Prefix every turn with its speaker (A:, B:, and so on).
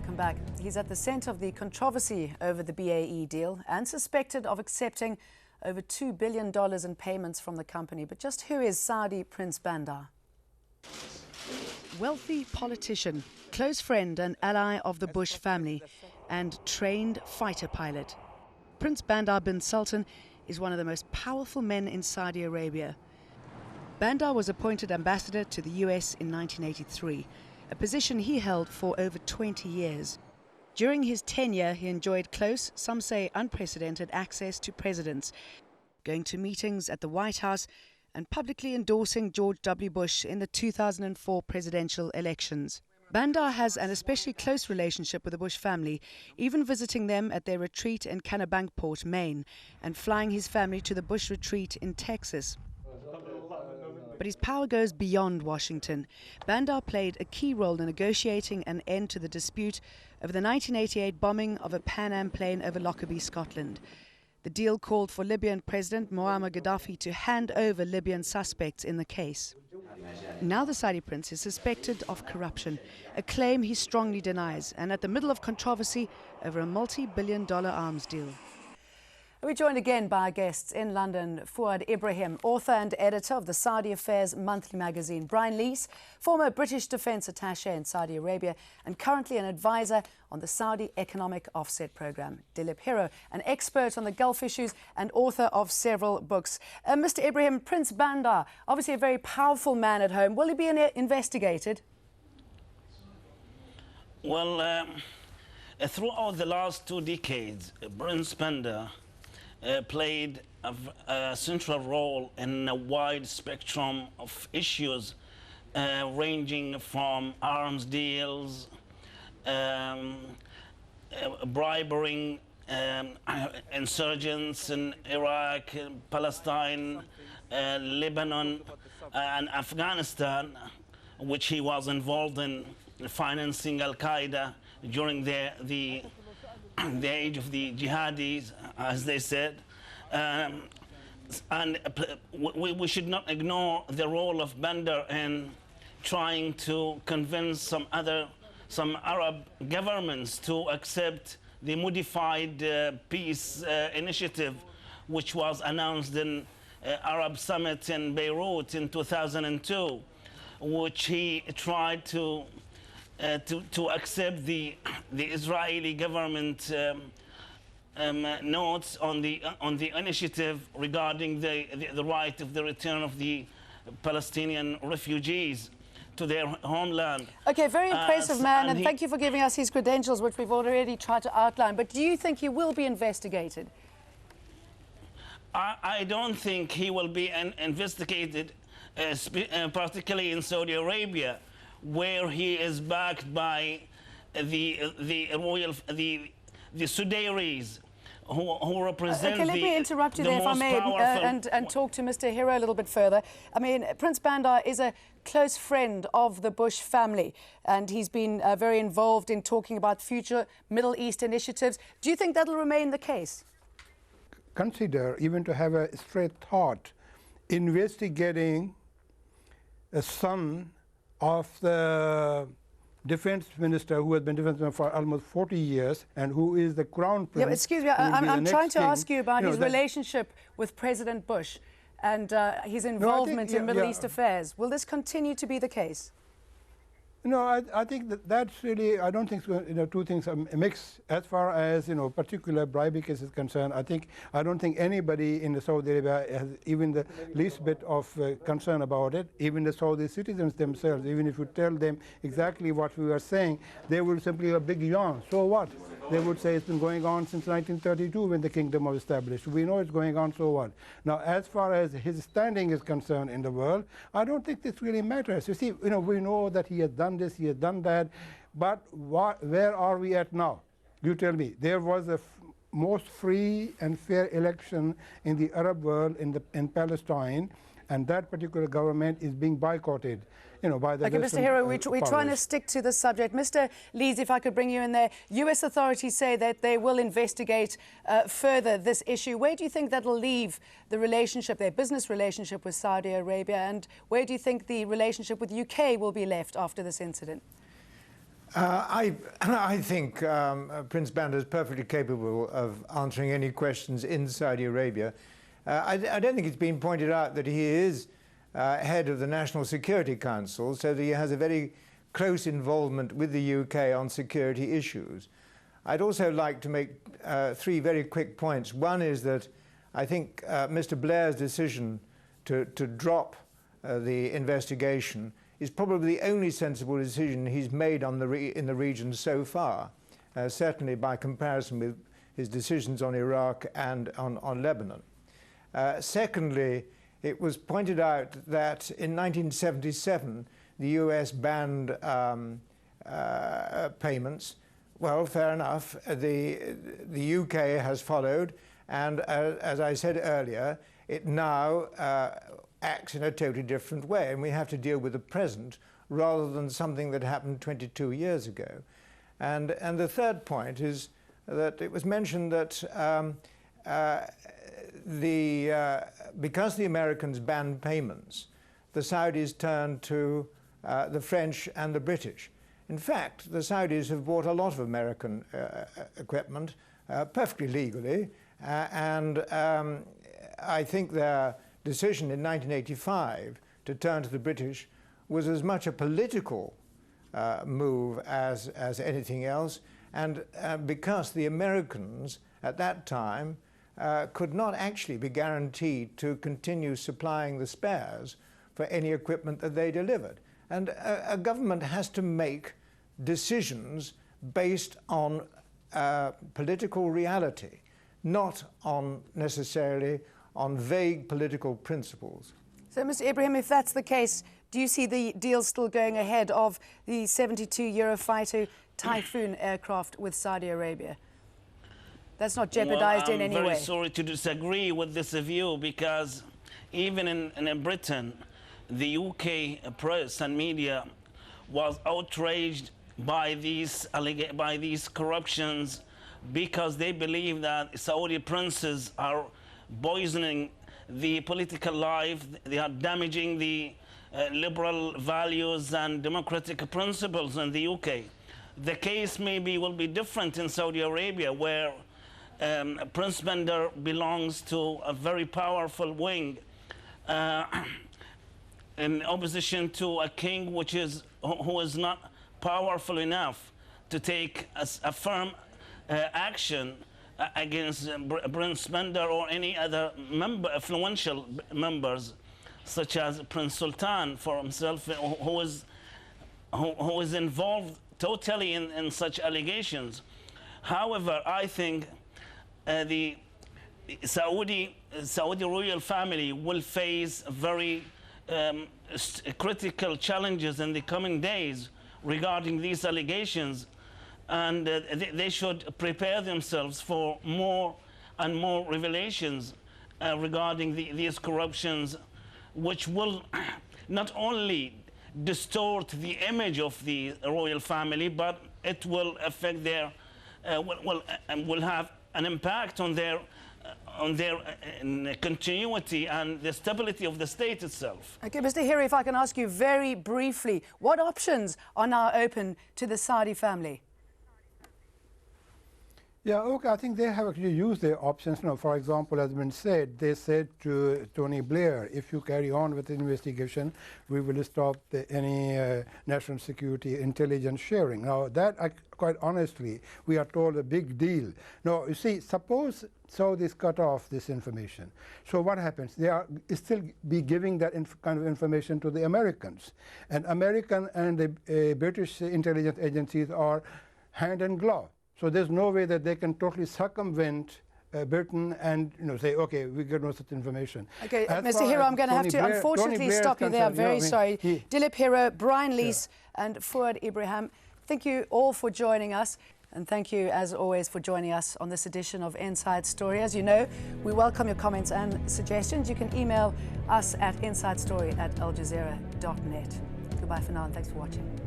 A: Welcome back. He's at the centre of the controversy over the BAE deal and suspected of accepting over $2 billion in payments from the company. But just who is Saudi Prince Bandar? Wealthy politician, close friend and ally of the Bush family, and trained fighter pilot. Prince Bandar bin Sultan is one of the most powerful men in Saudi Arabia. Bandar was appointed ambassador to the US in 1983, a position he held for over 20 years. During his tenure, he enjoyed close, some say unprecedented, access to presidents, going to meetings at the White House and publicly endorsing George W. Bush in the 2004 presidential elections. Bandar has an especially close relationship with the Bush family, even visiting them at their retreat in Kennebunkport, Maine, and flying his family to the Bush retreat in Texas. But his power goes beyond Washington. Bandar played a key role in negotiating an end to the dispute over the 1988 bombing of a Pan Am plane over Lockerbie, Scotland. The deal called for Libyan President Muammar Gaddafi to hand over Libyan suspects in the case. Now the Saudi prince is suspected of corruption, a claim he strongly denies, and at the middle of controversy over a multi-billion-dollar arms deal. We're joined again by our guests in London, Fuad Ibrahim, author and editor of the Saudi Affairs monthly magazine; Brian Lees, former British Defence Attaché in Saudi Arabia and currently an advisor on the Saudi Economic Offset Programme; Dilip Hero, an expert on the Gulf issues and author of several books. Mr. Ibrahim, Prince Bandar, obviously a very powerful man at home. Will he be investigated?
B: Well, throughout the last 2 decades, Prince Bandar played a central role in a wide spectrum of issues ranging from arms deals, bribing insurgents in Iraq, Palestine, Lebanon and Afghanistan, which he was involved in financing Al-Qaeda during the age of the jihadis, as they said. And we should not ignore the role of Bandar in trying to convince some Arab governments to accept the modified peace initiative, which was announced in Arab Summit in Beirut in 2002, which he tried to accept the Israeli government notes on the initiative regarding the right of the return of the Palestinian refugees to their homeland.
A: Okay, very impressive man, and thank you for giving us his credentials, which we've already tried to outline. But do you think he will be investigated?
B: I don't think he will be investigated, particularly in Saudi Arabia, where he is backed by the Sudairis, who represent
A: okay, let me interrupt you there, if I may, and talk to Mr. Hero a little bit further. I mean, Prince Bandar is a close friend of the Bush family, and he's been very involved in talking about future Middle East initiatives. Do you think that'll remain the case?
C: Consider, even to have a straight thought, investigating a son of the defense minister who has been defense minister for almost 40 years and who is the crown prince.
A: Yeah, excuse me, I'm trying to ask you about his relationship with President Bush and his involvement in Middle East affairs. Will this continue to be the case?
C: No, I think that's really, I don't think so, two things are mixed. As far as, particular bribery case is concerned, I don't think anybody in the Saudi Arabia has even the least bit of concern about it. Even the Saudi citizens themselves, even if you tell them exactly what we are saying, they will simply a big yawn. So what? They would say it's been going on since 1932 when the kingdom was established. We know it's going on, so what? Now, as far as his standing is concerned in the world, I don't think this really matters. You see, we know that he has done this, he has done that, but where are we at now? You tell me. There was a most free and fair election in the Arab world in Palestine, and that particular government is being boycotted, by the
A: Mr. Hero, we're trying to stick to the subject. Mr. Lees, if I could bring you in there. US authorities say that they will investigate further this issue. Where do you think that'll leave the relationship, their business relationship with Saudi Arabia, and where do you think the relationship with UK will be left after this incident?
D: I think Prince Bandar is perfectly capable of answering any questions in Saudi Arabia. I don't think it's been pointed out that he is head of the National Security Council, so that he has a very close involvement with the UK on security issues. I'd also like to make three very quick points. One is that I think Mr. Blair's decision to drop the investigation is probably the only sensible decision he's made on in the region so far, certainly by comparison with his decisions on Iraq and on Lebanon. Secondly, it was pointed out that in 1977 the US banned payments. Well, fair enough. The UK has followed, and as I said earlier, it now acts in a totally different way, and we have to deal with the present rather than something that happened 22 years ago. And the third point is that it was mentioned that because the Americans banned payments, the Saudis turned to the French and the British. In fact, the Saudis have bought a lot of American equipment perfectly legally, and I think their decision in 1985 to turn to the British was as much a political move as anything else, and because the Americans at that time could not actually be guaranteed to continue supplying the spares for any equipment that they delivered. And a government has to make decisions based on political reality, not necessarily on vague political principles.
A: So, Mr. Ibrahim, if that's the case, do you see the deal still going ahead of the 72 Eurofighter Typhoon aircraft with Saudi Arabia? That's not jeopardized in any way.
B: I'm very sorry to disagree with this view, because even in Britain, the UK press and media was outraged by these corruptions, because they believe that Saudi princes are poisoning the political life, they are damaging the liberal values and democratic principles in the UK. The case maybe will be different in Saudi Arabia, where Prince Bandar belongs to a very powerful wing in opposition to a king who is not powerful enough to take a firm action against Prince Bandar or any other influential members, such as Prince Sultan for himself, who is involved totally in such allegations. However, I think the Saudi royal family will face very critical challenges in the coming days regarding these allegations, and they should prepare themselves for more and more revelations regarding these corruptions, which will not only distort the image of the royal family, but it will affect their will have an impact on their continuity and the stability of the state itself.
A: Okay, Mr. Hiri, if I can ask you very briefly, what options are now open to the Saudi family?
C: Yeah, okay, I think they have actually used their options now. For example, as been said, they said to Tony Blair, if you carry on with the investigation, we will stop any national security intelligence sharing. Now, that, quite honestly, we are told a big deal. Now, you see, suppose Saudis cut off this information. So what happens? They are still be giving that kind of information to the Americans. And American and the British intelligence agencies are hand in glove. So there's no way that they can totally circumvent Britain and say, okay, we get no such information.
A: Okay, Mr. Hiro, I'm going to have to unfortunately stop you there. I'm very sorry. Dilip Hiro, Brian Lees, and Fuad Ibrahim, thank you all for joining us. And thank you, as always, for joining us on this edition of Inside Story. As you know, we welcome your comments and suggestions. You can email us at insidestory@aljazeera.net. Goodbye for now, and thanks for watching.